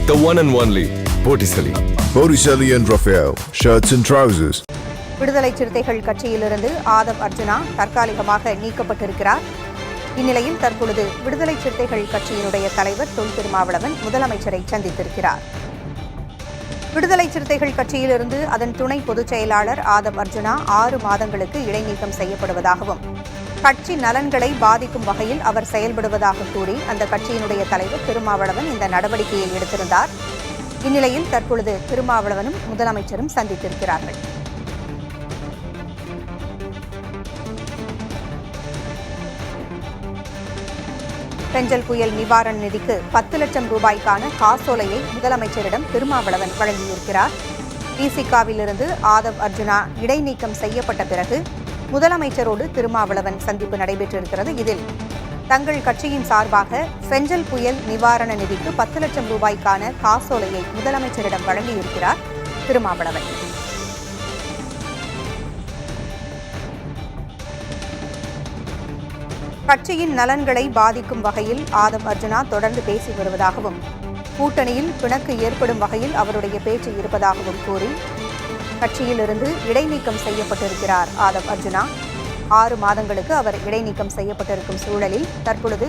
The one and only Botticelli. Botticelli and Raphael, shirts and trousers. விடுதலை சிறுத்தைகள் கட்சியிலிருந்து ஆதவ் அர்ஜுனா தற்காலிகமாக நீக்கப்பட்டிருக்கிறார். இந்நிலையில் தற்பொழுது விடுதலை சிறுத்தைகள் கட்சியினுடைய தலைவர் தொல் திருமாவளவன் முதலமைச்சரை சந்தித்திருக்கிறார். விடுதலை சிறுத்தைகள் கட்சியிலிருந்து அதன் துணை பொதுச் செயலாளர் ஆதவ் அர்ஜுனா 6 மாதங்களுக்கு இடைநீக்கம் செய்யப்படுவதாகவும் கட்சி நலன்களை பாதிக்கும் வகையில் அவர் செயல்படுவதாக கூறி அந்த கட்சியினுடைய தலைவர் திருமாவளவன் இந்த நடவடிக்கையை எடுத்திருந்தார். இந்நிலையில் தற்பொழுது திருமாவளவனும் முதலமைச்சரும் சந்தித்திருக்கிறார்கள். பெஞ்சல் புயல் நிவாரண நிதிக்கு 10 லட்சம் ரூபாய்க்கான காசோலையை முதலமைச்சரிடம் திருமாவளவன் வழங்கியிருக்கிறார். விசிகாவிலிருந்து ஆதவ் அர்ஜுனா இடைநீக்கம் செய்யப்பட்ட பிறகு முதலமைச்சரோடு திருமாவளவன் சந்திப்பு நடைபெற்றிருக்கிறது. இதில் தங்கள் கட்சியின் சார்பாக பெஞ்சல் புயல் நிவாரண நிதிக்கு 10 லட்சம் ரூபாய்க்கான காசோலையை முதலமைச்சரிடம் வழங்கியிருக்கிறார் திருமாவளவன். கட்சியின் நலன்களை பாதிக்கும் வகையில் ஆதவ் அர்ஜுனா தொடர்ந்து பேசி வருவதாகவும் கூட்டணியில் பிணக்கு ஏற்படும் வகையில் அவருடைய பேச்சு இருப்பதாகவும் கூறி கட்சியிலிருந்து இடைநீக்கம் செய்யப்பட்டிருக்கிறார் ஆதவ் அர்ஜுனா. 6 மாதங்களுக்கு அவர் இடைநீக்கம் செய்யப்பட்டிருக்கும் சூழலில் தற்பொழுது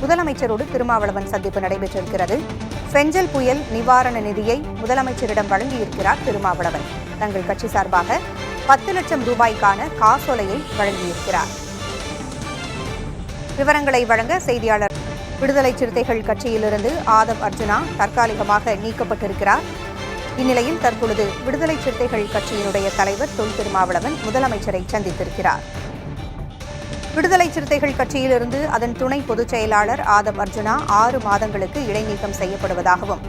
முதலமைச்சரோடு திருமாவளவன் சந்திப்பு நடைபெற்றிருக்கிறது. பெஞ்சல் புயல் நிவாரண நிதியை முதலமைச்சரிடம் வழங்கியிருக்கிறார் திருமாவளவன். தங்கள் கட்சி சார்பாக 10 லட்சம் ரூபாய்க்கான காசோலையை வழங்கியிருக்கிறார். விவரங்களை வழங்க செய்தியாளர். விடுதலை சிறுத்தைகள் கட்சியிலிருந்து ஆதவ் அர்ஜுனா தற்காலிகமாக நீக்கப்பட்டிருக்கிறார். இந்நிலையில் தற்பொழுது விடுதலை சிறுத்தைகள் கட்சியினுடைய தலைவர் தொல் திருமாவளவன் முதலமைச்சரை சந்தித்திருக்கிறார். விடுதலை சிறுத்தைகள் கட்சியிலிருந்து அதன் துணை பொதுச் செயலாளர் ஆதவ் அர்ஜுனா 6 மாதங்களுக்கு இடைநீக்கம் செய்யப்படுவதாகவும்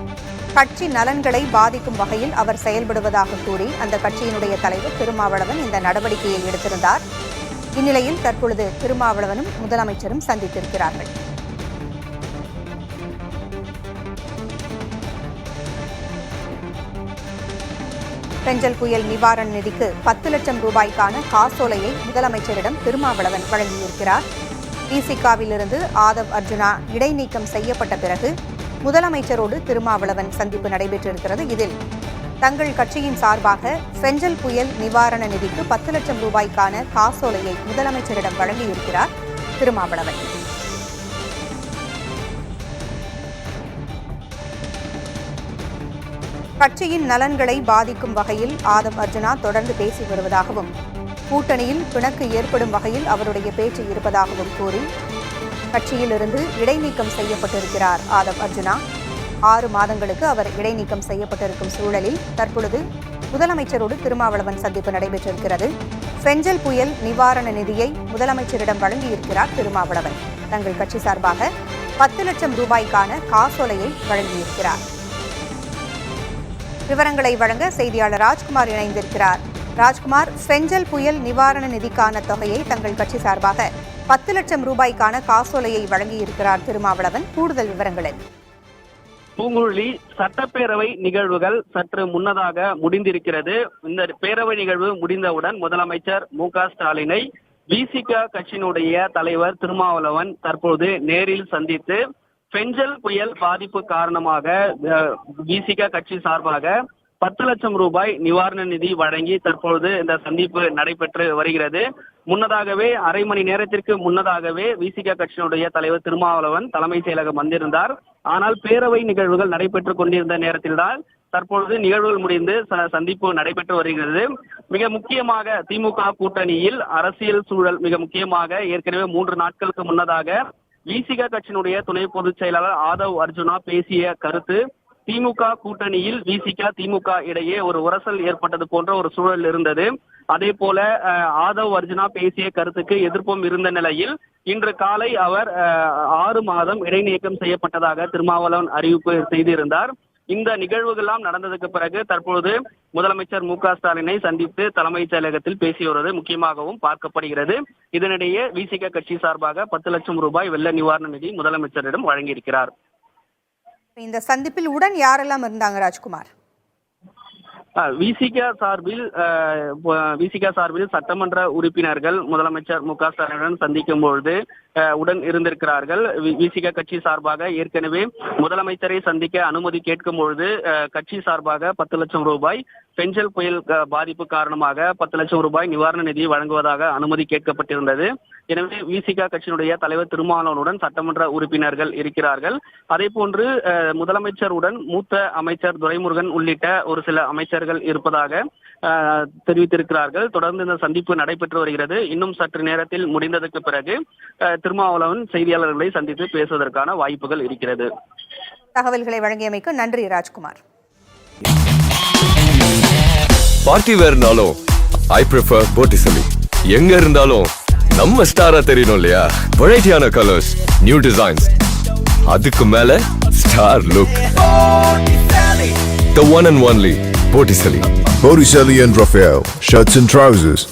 கட்சி நலன்களை பாதிக்கும் வகையில் அவர் செயல்படுவதாக கூறி அந்த கட்சியினுடைய தலைவர் திருமாவளவன் இந்த நடவடிக்கையை எடுத்திருந்தார். இந்நிலையில் தற்பொழுது திருமாவளவனும் முதலமைச்சரும் சந்தித்திருக்கிறார்கள். பெஞ்சல் புயல் நிவாரண நிதிக்கு 10 லட்சம் ரூபாய்க்கான காசோலையை முதலமைச்சரிடம் திருமாவளவன் வழங்கியிருக்கிறார். விசிகாவிலிருந்து ஆதவ் அர்ஜுனா இடைநீக்கம் செய்யப்பட்ட பிறகு முதலமைச்சரோடு திருமாவளவன் சந்திப்பு நடைபெற்றிருக்கிறது. இதில் தங்கள் கட்சியின் சார்பாக பெஞ்சல் புயல் நிவாரண நிதிக்கு 10 லட்சம் ரூபாய்க்கான காசோலையை முதலமைச்சரிடம் வழங்கியிருக்கிறார் திருமாவளவன். கட்சியின் நலன்களை பாதிக்கும் வகையில் ஆதவ் அர்ஜுனா தொடர்ந்து பேசி வருவதாகவும் கூட்டணியில் பிணக்கு ஏற்படும் வகையில் அவருடைய பேச்சு இருப்பதாகவும் கூறி கட்சியிலிருந்து இடைநீக்கம் செய்யப்பட்டிருக்கிறார் ஆதவ் அர்ஜுனா. 6 மாதங்களுக்கு அவர் இடைநீக்கம் செய்யப்பட்டிருக்கும் சூழலில் தற்பொழுது முதலமைச்சரோடு திருமாவளவன் சந்திப்பு நடைபெற்றிருக்கிறது. பெஞ்சல் புயல் நிவாரண நிதியை முதலமைச்சரிடம் வழங்கியிருக்கிறார் திருமாவளவன். தங்கள் கட்சி சார்பாக 10 லட்சம் ரூபாய்க்கான காசோலையை வழங்கியிருக்கிறார். விவரங்களை வழங்க செய்தியாளர் ராஜ்குமார் இணைந்திருக்கிறார். ராஜ்குமார், பெஞ்சல் புயல் நிவாரண நிதிக்கான தொகையை தங்கள் கட்சி சார்பாக 10 லட்சம் ரூபாய்க்கான காசோலையை வழங்கியிருக்கிறார் திருமாவளவன். கூடுதல் விவரங்கள். பூங்குழலி, சட்டப்பேரவை நிகழ்வுகள் சற்று முன்னதாக முடிந்திருக்கிறது. இந்த பேரவை நிகழ்வு முடிந்தவுடன் முதலமைச்சர் மு.க. ஸ்டாலினை விசிக கட்சியினுடைய தலைவர் திருமாவளவன் தற்போது நேரில் சந்தித்து பெஞ்சல் புயல் பாதிப்பு காரணமாக விசிக கட்சி சார்பாக 10 லட்சம் ரூபாய் நிவாரண நிதி வழங்கி தற்பொழுது இந்த சந்திப்பு நடைபெற்று வருகிறது. முன்னதாகவே அரை மணி நேரத்திற்கு முன்னதாகவே விசிக கட்சியினுடைய தலைவர் திருமாவளவன் தலைமை செயலகம் வந்திருந்தார். ஆனால் பேரவை நிகழ்வுகள் நடைபெற்றுக் கொண்டிருந்த நேரத்தில்தான் தற்பொழுது நிகழ்வுகள் முடிந்து சந்திப்பு நடைபெற்று வருகிறது. மிக முக்கியமாக திமுக கூட்டணியில் அரசியல் சூழல் மிக முக்கியமாக ஏற்கனவே 3 நாட்களுக்கு முன்னதாக விசிக கட்சியினுடைய துணை பொதுச் செயலாளர் ஆதவ் அர்ஜுனா பேசிய கருத்து திமுக கூட்டணியில் விசிக திமுக இடையே ஒரு உரசல் ஏற்பட்டது போன்ற ஒரு சூழல் இருந்தது. அதே போல ஆதவ் அர்ஜுனா பேசிய கருத்துக்கு எதிர்ப்பும் இருந்த நிலையில் இன்று காலை அவர் 6 மாதம் இடைநீக்கம் செய்யப்பட்டதாக திருமாவளவன் அறிவிப்பு செய்திருந்தார். இந்த நிகழ்வுகள்லாம் நடந்ததுக்கு பிறகு தற்பொழுது முதலமைச்சர் மு.க. ஸ்டாலினை சந்தித்து தலைமைச் செயலகத்தில் பேசி வருவது முக்கியமாகவும் பார்க்கப்படுகிறது. இதனிடையே விசிக கட்சி சார்பாக 10 லட்சம் ரூபாய் வெள்ள நிவாரண நிதி முதலமைச்சரிடம் வழங்கியிருக்கிறார். இந்த சந்திப்பில் உடன் யாரெல்லாம் இருந்தாங்க ராஜ்குமார்? விசிக சார்பில் சட்டமன்ற உறுப்பினர்கள் முதலமைச்சர் மு.க. ஸ்டாலினுடன் சந்திக்கும் பொழுது உடன் இருந்திருக்கிறார்கள். விசிக கட்சி சார்பாக ஏற்கனவே முதலமைச்சரை சந்திக்க அனுமதி கேட்கும் பொழுது கட்சி சார்பாக 10 லட்சம் ரூபாய் பெஞ்சல் புயல் பாதிப்பு காரணமாக 10 லட்சம் ரூபாய் நிவாரண நிதி வழங்குவதாக அனுமதி கேட்கப்பட்டிருந்தது. எனவே விசிக கட்சியினுடைய தலைவர் திருமாவளவனுடன் சட்டமன்ற உறுப்பினர்கள் இருக்கிறார்கள். அதே போன்று முதலமைச்சருடன் மூத்த அமைச்சர் துரைமுருகன் உள்ளிட்ட ஒரு சில அமைச்சர்கள் இருப்பதாக தெரிவித்திருக்கிறார்கள். தொடர்ந்து இந்த சந்திப்பு நடைபெற்று வருகிறது. இன்னும் சற்று நேரத்தில் முடிந்ததற்கு பிறகு திருமாவளவன் செய்தியாளர்களை சந்தித்து பேசுவதற்கான வாய்ப்புகள் இருக்கிறது. தகவல்களை வழங்கியமைக்கு நன்றி ராஜ்குமார். பார்ட்டி வேர்னாலும் ஐ ப்ரிஃபர் போட்டிசலி. எங்க இருந்தாலும் நம்ம ஸ்டாரா தெரியணும் இல்லையா? வெரைட்டியான கலர்ஸ், நியூ டிசைன்ஸ், அதுக்கு மேல star look. The one and only Botticelli. Botticelli and Raphael, shirts and trousers.